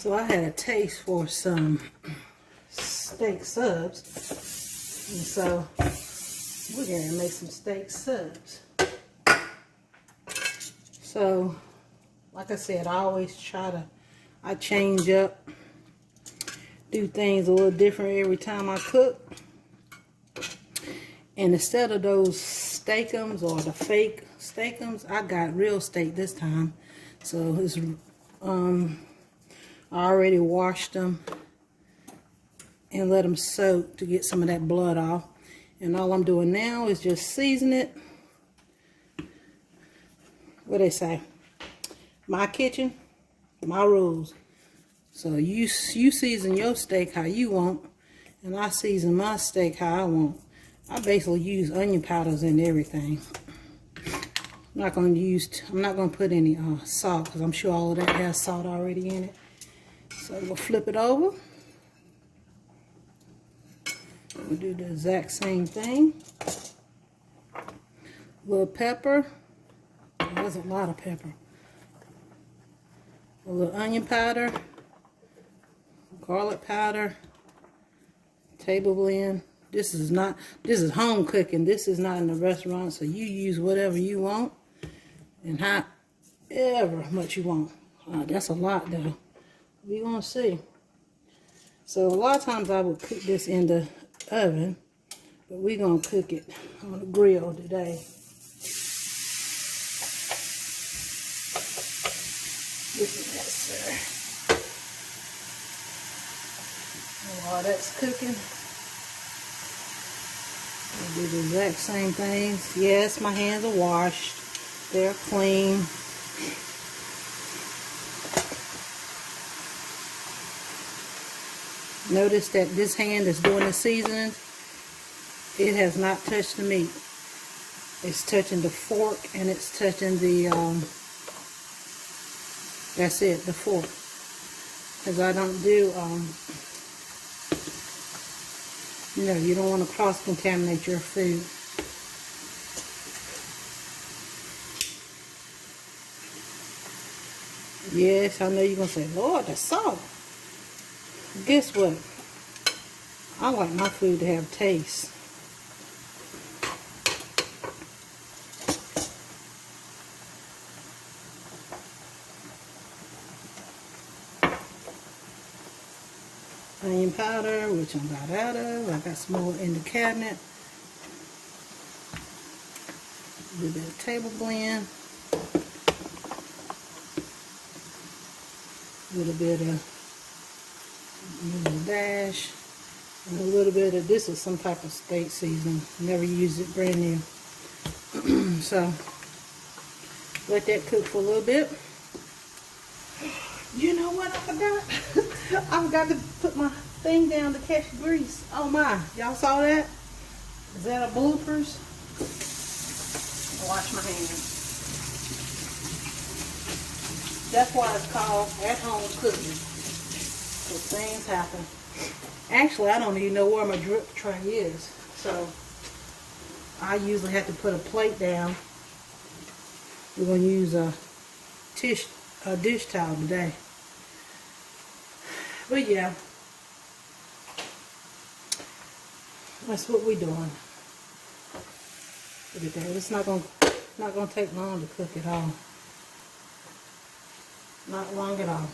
So I had a taste for some steak subs, and so we're gonna make some steak subs. So, like I said, I always I change up, do things a little different every time I cook. And instead of those steakums or the fake steakums, I got real steak this time. So it's I already washed them and let them soak to get some of that blood off. And all I'm doing now is just season it. What they say? My kitchen, my rules. So you season your steak how you want, and I season my steak how I want. I basically use onion powders and everything. I'm not going to put any salt, because I'm sure all of that has salt already in it. So we'll flip it over. We'll do the exact same thing. A little pepper. That's a lot of pepper. A little onion powder. Garlic powder. Table blend. This is home cooking. This is not in the restaurant, so you use whatever you want and however much you want. That's a lot though. We're gonna see. So a lot of times I would cook this in the oven, but we're gonna cook it on the grill today. This is necessary. While that's cooking, we'll do the exact same things. Yes, my hands are washed. They're clean. Notice that this hand is doing the seasoning. It has not touched the meat. It's touching the fork and it's touching the, that's it, the fork. Because I don't do, you don't want to cross-contaminate your food. Yes, I know you're going to say, Lord, that's salt. Guess what? I like my food to have taste. Onion powder, which I got out of. I got some more in the cabinet. A little bit of table blend. A little bit of dash. And a little bit of, this is some type of steak seasoning. Never used it, brand new. So, let that cook for a little bit. You know what I forgot? I forgot to put my thing down to catch grease. Oh my, y'all saw that? Is that a bloopers? Wash my hands. That's why it's called at-home cooking. Because things happen. Actually, I don't even know where my drip tray is. So, I usually have to put a plate down. We're going to use a dish towel today. But yeah, that's what we're doing. Look at that. It's not gonna take long to cook at all. Not long at all.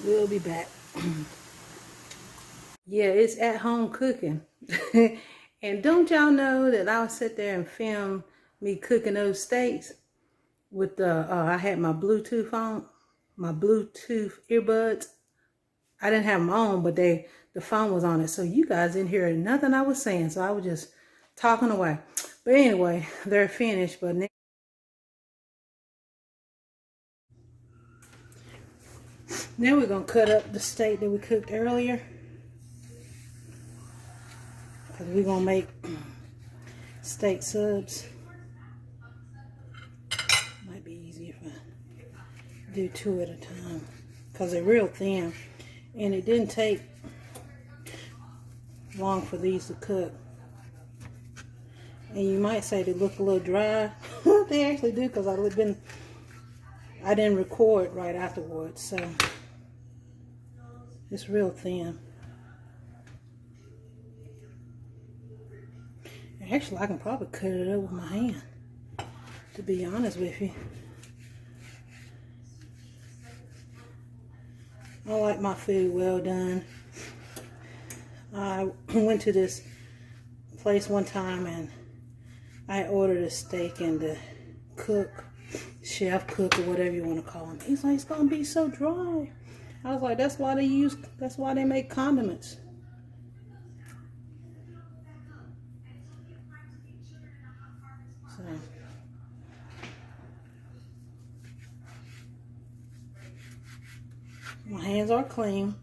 We'll be back. Yeah, it's at home cooking. And don't y'all know that I'll sit there and film me cooking those steaks with the, I had my Bluetooth on, my Bluetooth earbuds. I didn't have them on, but the phone was on it. So you guys didn't hear nothing I was saying. So I was just talking away. But anyway, they're finished. But now we're going to cut up the steak that we cooked earlier. Because we're going to make steak subs. Might be easier if I do 2 at a time. Because they're real thin. And it didn't take long for these to cook. And you might say they look a little dry. They actually do, because I didn't record right afterwards, so it's real thin. Actually, I can probably cut it up with my hand, to be honest with you. I like my food well done. I went to this place one time and I ordered a steak, and the chef cook or whatever you want to call him, he's like, it's gonna be so dry. I was like, that's why they make condiments. So my hands are clean.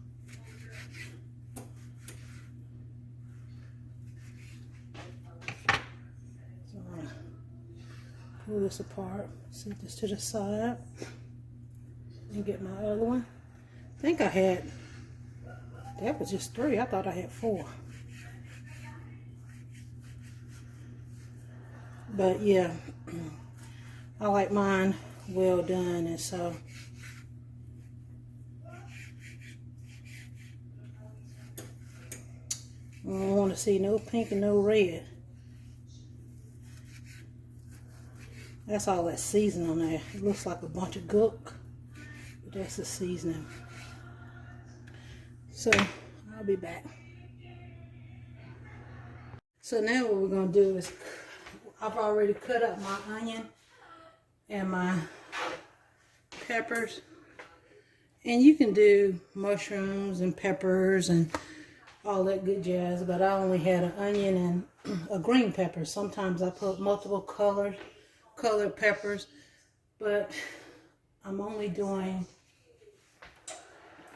So I'm gonna pull this apart, set this to the side, and get my other one. I think I had, that was just 3. I thought I had 4. But yeah, I like mine well done, and so I don't want to see no pink and no red. That's all that seasoning on there. It looks like a bunch of gulk, but that's the seasoning. So I'll be back. So now what we're gonna do is, I've already cut up my onion and my peppers. And you can do mushrooms and peppers and all that good jazz, but I only had an onion and a green pepper. Sometimes I put multiple colored peppers, but I'm only doing,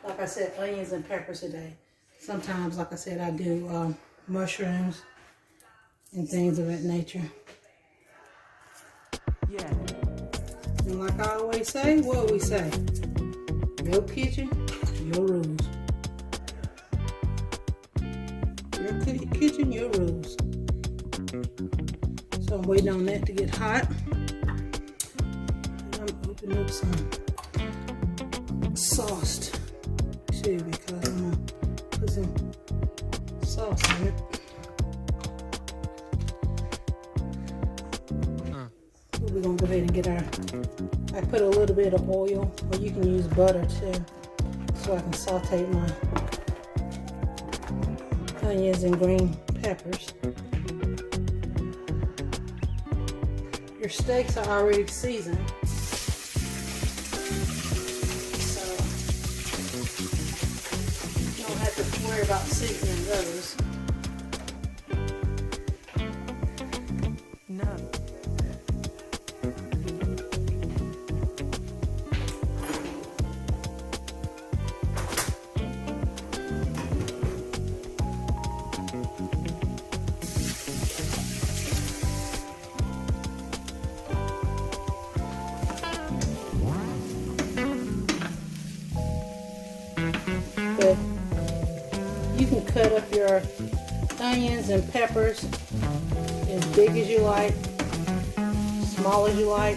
like I said, onions and peppers today. Sometimes, like I said, I do mushrooms and things of that nature. Yeah. And like I always say, what do we say? Your kitchen, your rules. Your kitchen, your rules. So I'm waiting on that to get hot. And I'm opening up some sauce too, because I'm gonna put some sauce in it. So we're gonna go ahead and get I put a little bit of oil, or you can use butter too, so I can saute my onions and green peppers. Your steaks are already seasoned, so you don't have to worry about seasoning those. No. But you can cut up your onions and peppers as big as you like, small as you like,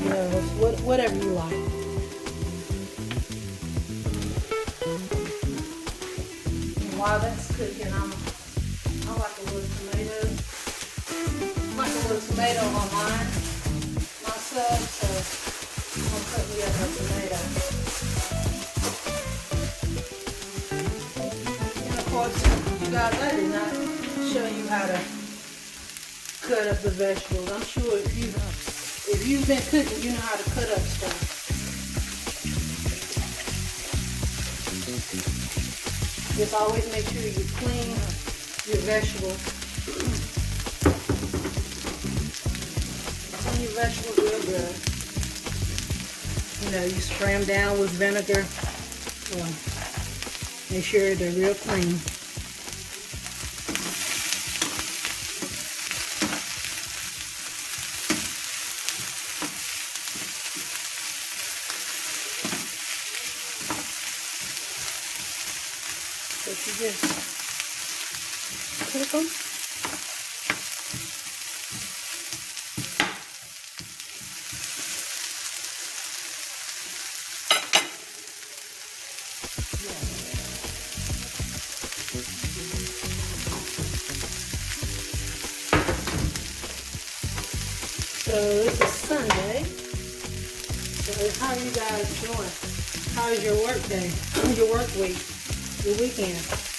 you know, whatever you like. And while that's cooking, I like a little tomato. I like a little tomato on mine myself, so I'm gonna cut me up a tomato. Of course, you guys, I did not show you how to cut up the vegetables. I'm sure if you've been cooking, you know how to cut up stuff. Just always make sure you clean your vegetables. Clean your vegetables real good. You know, you spray them down with vinegar. Make sure they're real clean. So you just cook them. this is Sunday. So how are you guys doing? How's your work day? Your work week? Your weekend?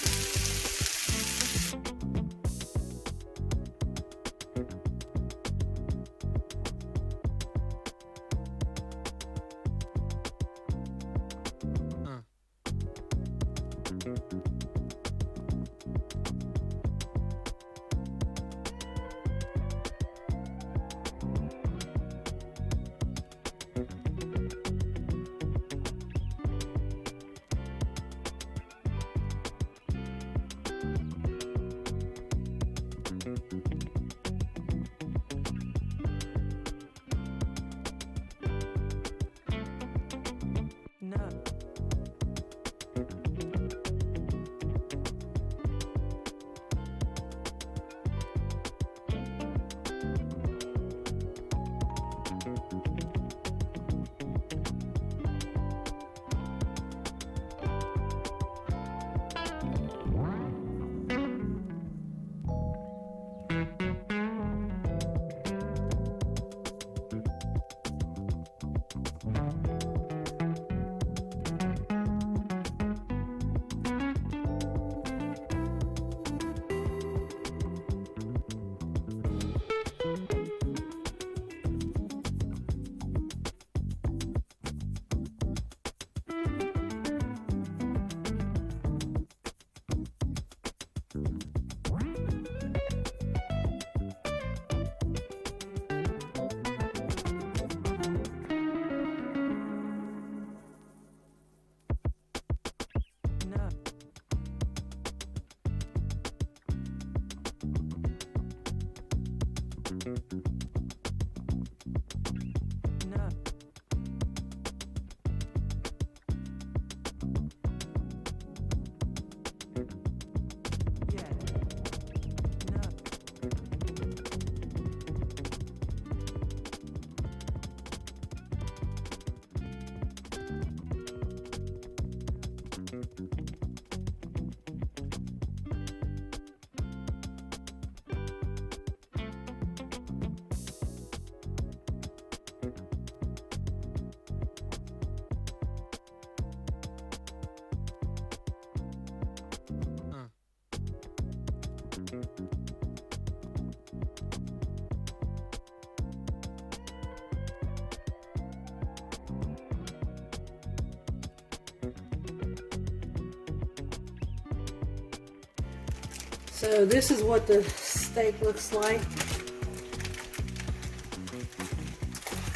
So this is what the steak looks like.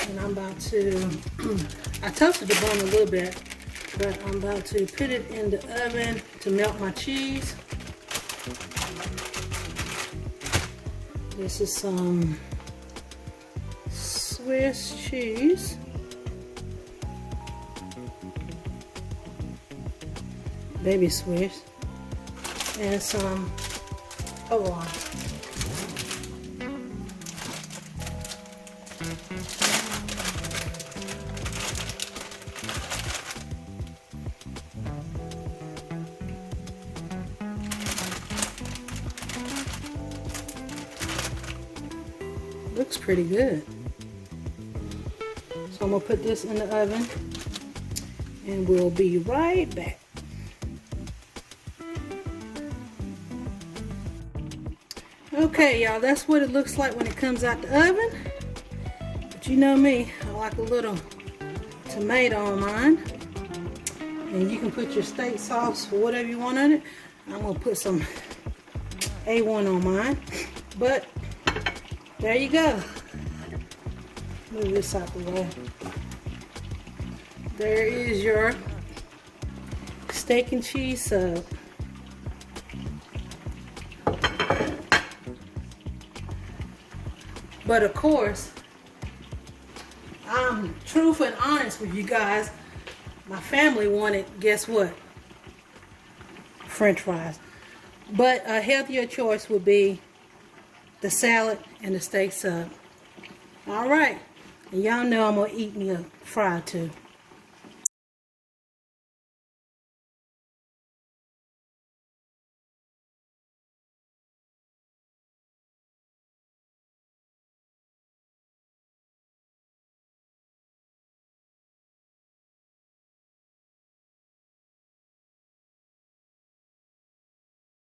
And I'm about to, I toasted the bun a little bit, but I'm about to put it in the oven to melt my cheese. This is some Swiss cheese. Baby Swiss. And some provolone. Looks pretty good. So I'm gonna put this in the oven and we'll be right back. Okay, y'all, that's what it looks like when it comes out the oven. But you know me, I like a little tomato on mine. And you can put your steak sauce for whatever you want on it. I'm gonna put some A1 on mine. But there you go. Move this out the way. There is your steak and cheese sub. But of course, I'm truthful and honest with you guys. My family wanted, guess what? French fries. But a healthier choice would be the salad and the steak sub. All right. And y'all know I'm going to eat me a fry too.